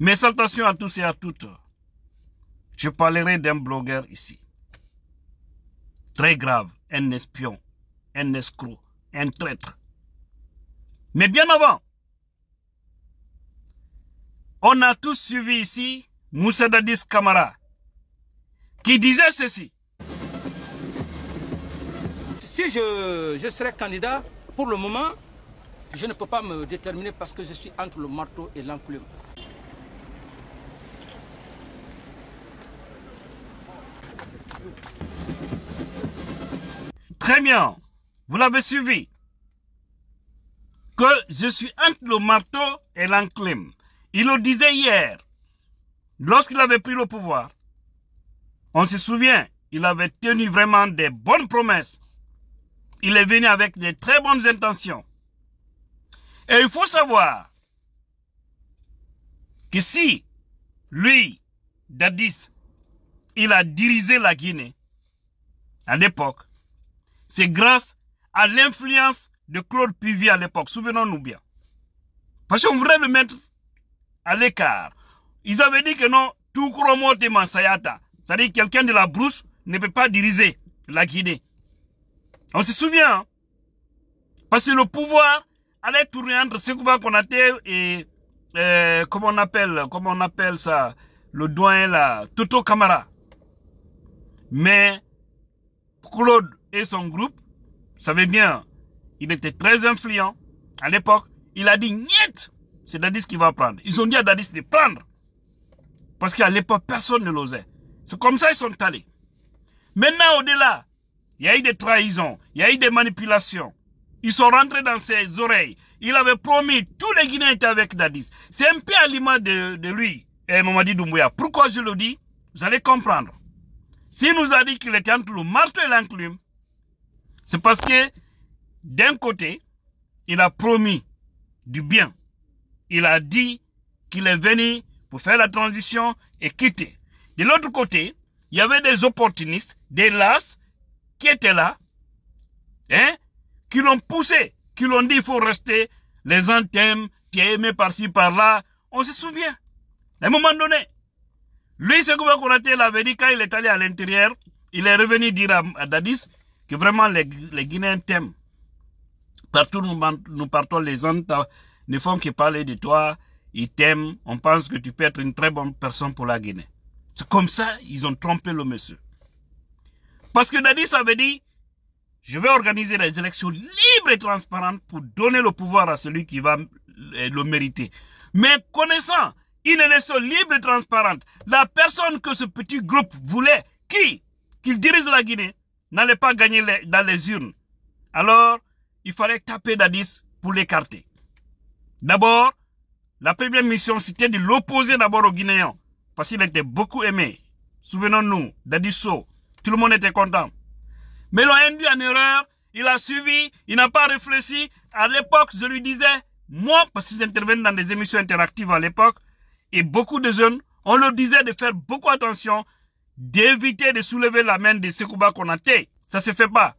Mes salutations à tous et à toutes. Je parlerai d'un blogueur ici. Très grave, un espion, un escroc, un traître. Mais bien avant, on a tous suivi ici Moussa Dadis Camara, qui disait ceci. Si je serais candidat, pour le moment, je ne peux pas me déterminer parce que je suis entre le marteau et l'enclume. Très bien, vous l'avez suivi. Que je suis entre le marteau et l'enclume. Il le disait hier, lorsqu'il avait pris le pouvoir. On se souvient, il avait tenu vraiment des bonnes promesses. Il est venu avec de très bonnes intentions. Et il faut savoir que si lui, Dadis, il a dirigé la Guinée à l'époque, c'est grâce à l'influence de Claude Puvis à l'époque. Souvenons-nous bien. Parce qu'on voudrait le mettre à l'écart. Ils avaient dit que non, tout Kromo Teman Sayata, c'est-à-dire que quelqu'un de la brousse ne peut pas diriger la Guinée. On se souvient, hein? Parce que le pouvoir allait tourner entre Sékouba Konaté et comment on appelle ça, le doyen là, Toto Camara. Mais Claude et son groupe, vous savez bien, il était très influent. À l'époque, il a dit niet, c'est Dadis qui va prendre. Ils ont dit à Dadis de prendre. Parce qu'à l'époque, personne ne l'osait. C'est comme ça qu'ils sont allés. Maintenant, au-delà, il y a eu des trahisons, il y a eu des manipulations. Ils sont rentrés dans ses oreilles. Il avait promis, tous les Guinéens étaient avec Dadis. C'est un peu à l'image de lui, et Mamadi Doumbouya. Pourquoi je le dis? Vous allez comprendre. S'il nous a dit qu'il était entre le marteau et l'enclume, c'est parce que, d'un côté, il a promis du bien. Il a dit qu'il est venu pour faire la transition et quitter. De l'autre côté, il y avait des opportunistes, des lasses, qui étaient là, hein, qui l'ont poussé, qui l'ont dit il faut rester, les gens t'aiment, tu es aimé par-ci, par-là. On se souvient. À un moment donné, lui, Sékouba Konaté l'avait dit quand il est allé à l'intérieur, il est revenu dire à Dadis que vraiment les Guinéens t'aiment. Partout où nous partons, les gens ne font que parler de toi, ils t'aiment, on pense que tu peux être une très bonne personne pour la Guinée. C'est comme ça, ils ont trompé le monsieur. Parce que Dadis avait dit, je vais organiser des élections libres et transparentes pour donner le pouvoir à celui qui va le mériter. Mais connaissant une élection libre et transparente, la personne que ce petit groupe voulait, qu'il dirige la Guinée, n'allait pas gagner dans les urnes. Alors, il fallait taper Dadis pour l'écarter. D'abord, la première mission, c'était de l'opposer d'abord aux Guinéens. Parce qu'il était beaucoup aimé. Souvenons-nous, Dadis So, tout le monde était content. Mais l'ont induit en erreur, il a suivi, il n'a pas réfléchi. À l'époque, je lui disais, moi, parce qu'ils intervenaient dans des émissions interactives à l'époque, et beaucoup de jeunes, on leur disait de faire beaucoup attention, d'éviter de soulever la main de Sékouba Konaté. Ça ne se fait pas.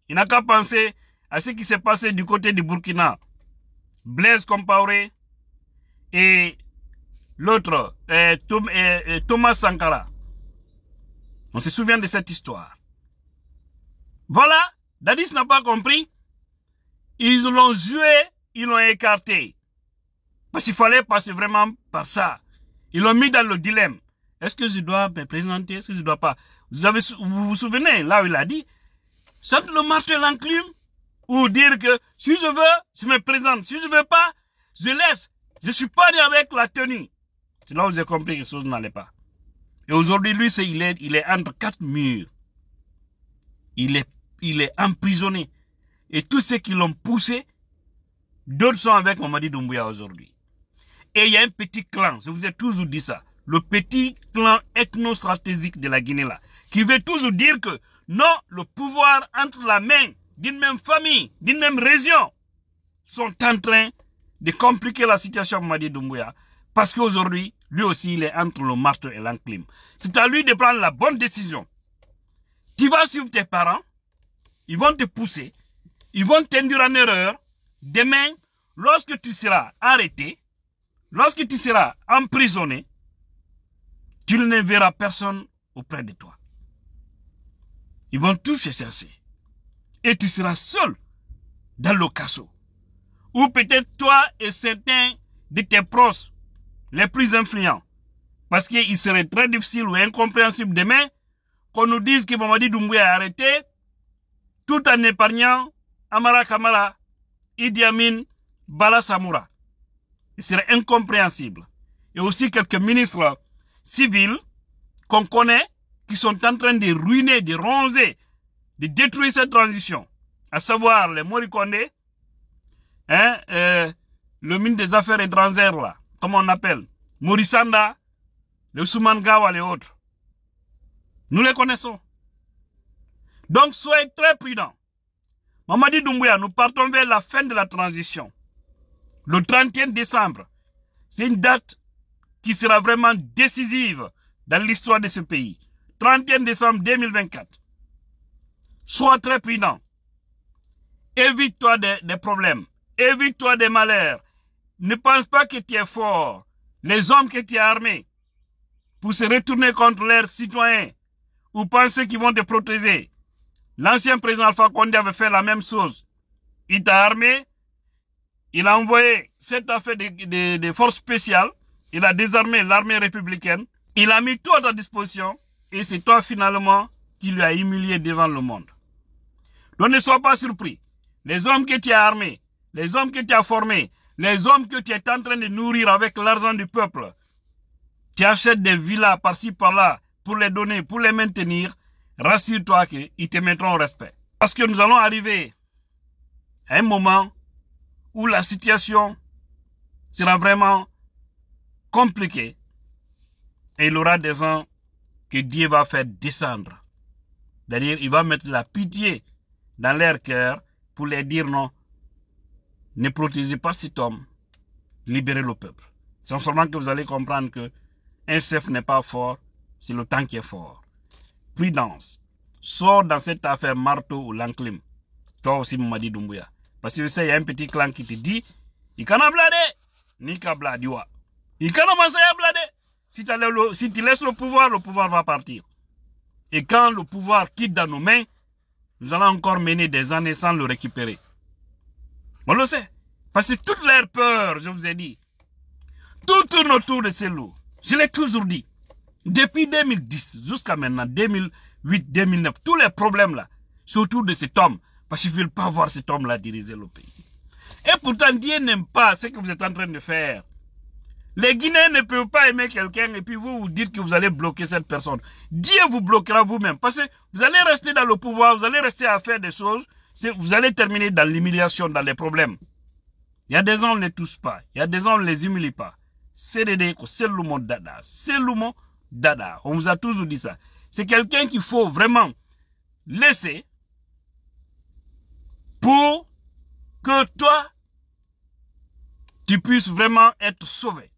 Il n'a qu'à penser à ce qui s'est passé du côté du Burkina. Blaise Compaoré et l'autre, Thomas Sankara. On se souvient de cette histoire. Voilà, Dadis n'a pas compris. Ils l'ont joué, ils l'ont écarté. Parce qu'il fallait passer vraiment par ça. Ils l'ont mis dans le dilemme. Est-ce que je dois me présenter? Est-ce que je ne dois pas? Vous vous souvenez, là où il a dit, c'est le marteau et l'enclume, ou dire que si je veux, je me présente. Si je ne veux pas, je laisse. Je ne suis pas né avec la tenue. C'est là où j'ai compris que les choses n'allaient pas. Et aujourd'hui, lui, il est entre quatre murs. Il est emprisonné. Et tous ceux qui l'ont poussé, d'autres sont avec Mamadi Doumbouya aujourd'hui. Et il y a un petit clan, je vous ai toujours dit ça, le petit clan ethno-stratégique de la Guinée là, qui veut toujours dire que non, le pouvoir entre la main d'une même famille, d'une même région, sont en train de compliquer la situation de Mamadi Doumbouya. Parce qu'aujourd'hui, lui aussi, il est entre le marteau et l'enclume. C'est à lui de prendre la bonne décision. Tu vas suivre tes parents, ils vont te pousser, ils vont t'induire en erreur. Demain, lorsque tu seras arrêté, lorsque tu seras emprisonné, tu ne verras personne auprès de toi. Ils vont tous te chercher. Et tu seras seul dans le casseau. Ou peut-être toi et certains de tes proches les plus influents. Parce qu'il serait très difficile ou incompréhensible demain qu'on nous dise que Mamadi Doumbouya est arrêté tout en épargnant Amara Kamara, Idi Amin, Bala Samoura. Il serait incompréhensible. Et aussi quelques ministres civils qu'on connaît qui sont en train de ruiner, de roncer, de détruire cette transition. À savoir les Morikonde, le ministre des Affaires étrangères, là, comment on appelle, Morisanda, le Soumangawa, les autres. Nous les connaissons. Donc soyez très prudents. Mamadi Doumbouya, nous partons vers la fin de la transition. Le 31 décembre, c'est une date qui sera vraiment décisive dans l'histoire de ce pays. 31 décembre 2024. Sois très prudent. Évite-toi des problèmes. Évite-toi des malheurs. Ne pense pas que tu es fort. Les hommes que tu as armés pour se retourner contre leurs citoyens ou penser qu'ils vont te protéger. L'ancien président Alpha Condé avait fait la même chose. Il t'a armé. Il a envoyé cette affaire de forces spéciales. Il a désarmé l'armée républicaine. Il a mis tout à ta disposition. Et c'est toi finalement qui lui a humilié devant le monde. Donc ne sois pas surpris. Les hommes que tu as armés, les hommes que tu as formés, les hommes que tu es en train de nourrir avec l'argent du peuple, tu achètes des villas par-ci par-là pour les donner, pour les maintenir, rassure-toi qu'ils te mettront au respect. Parce que nous allons arriver à un moment où la situation sera vraiment compliquée et il y aura des gens que Dieu va faire descendre. C'est-à-dire, il va mettre la pitié dans leur cœur pour leur dire non, ne protégez pas cet homme, libérez le peuple. C'est seulement que vous allez comprendre que un chef n'est pas fort, c'est le temps qui est fort. Prudence. Sors dans cette affaire marteau ou l'enclume. Toi aussi, Mamadi Doumbouya. Parce que tu sais, il y a un petit clan qui te dit, il can't blader, ni ka bladiwa. Il can't masaya blader. Si tu laisses le pouvoir va partir. Et quand le pouvoir quitte dans nos mains, nous allons encore mener des années sans le récupérer. On le sait. Parce que toute leur peur, je vous ai dit, tout tourne autour de ces loups. Je l'ai toujours dit. Depuis 2010 jusqu'à maintenant, 2008, 2009, tous les problèmes là, c'est autour de cet homme. Parce qu'ils ne veulent pas voir cet homme-là diriger le pays. Et pourtant, Dieu n'aime pas ce que vous êtes en train de faire. Les Guinéens ne peuvent pas aimer quelqu'un et puis vous dites que vous allez bloquer cette personne. Dieu vous bloquera vous-même. Parce que vous allez rester dans le pouvoir, vous allez rester à faire des choses, vous allez terminer dans l'humiliation, dans les problèmes. Il y a des gens, on ne les touche pas. Il y a des gens, on ne les humilie pas. C'est le mot dada. C'est le mot dada. On vous a toujours dit ça. C'est quelqu'un qu'il faut vraiment laisser pour que toi, tu puisses vraiment être sauvé.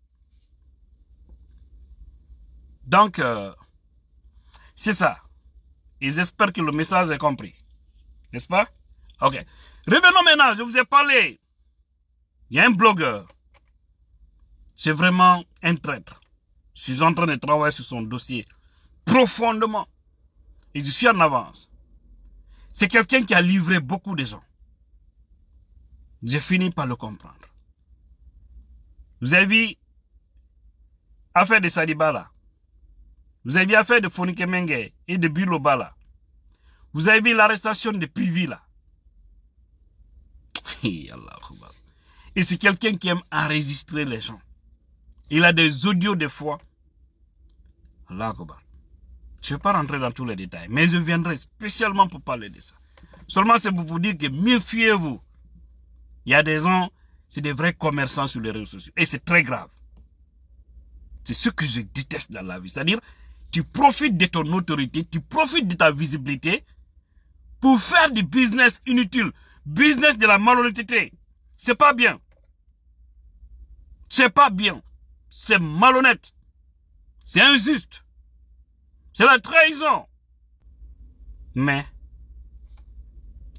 Donc, c'est ça. Et j'espère que le message est compris. N'est-ce pas? Ok. Revenons maintenant, je vous ai parlé. Il y a un blogueur. C'est vraiment un traître. Je suis en train de travailler sur son dossier profondément. Et je suis en avance. C'est quelqu'un qui a livré beaucoup de gens. J'ai fini par le comprendre. Vous avez vu affaire de Sadibala. Vous avez vu affaire de Fonike Mengue et de Bilobala. Vous avez vu l'arrestation de Pivi là. Et c'est quelqu'un qui aime enregistrer les gens. Il a des audios des fois. Allah Akbar. Je ne vais pas rentrer dans tous les détails, mais je viendrai spécialement pour parler de ça. Seulement c'est pour vous dire que méfiez-vous. Il y a des gens, c'est des vrais commerçants sur les réseaux sociaux. Et c'est très grave. C'est ce que je déteste dans la vie. C'est-à-dire, tu profites de ton autorité, tu profites de ta visibilité pour faire du business inutile. Business de la malhonnêteté. C'est pas bien. C'est pas bien. C'est malhonnête. C'est injuste. C'est la trahison. Mais,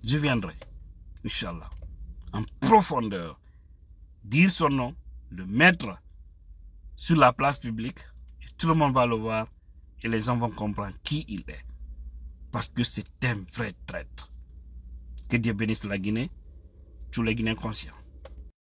je viendrai, Inch'Allah, en profondeur, dire son nom, le mettre sur la place publique. Et tout le monde va le voir et les gens vont comprendre qui il est. Parce que c'est un vrai traître. Que Dieu bénisse la Guinée, tous les Guinéens conscients.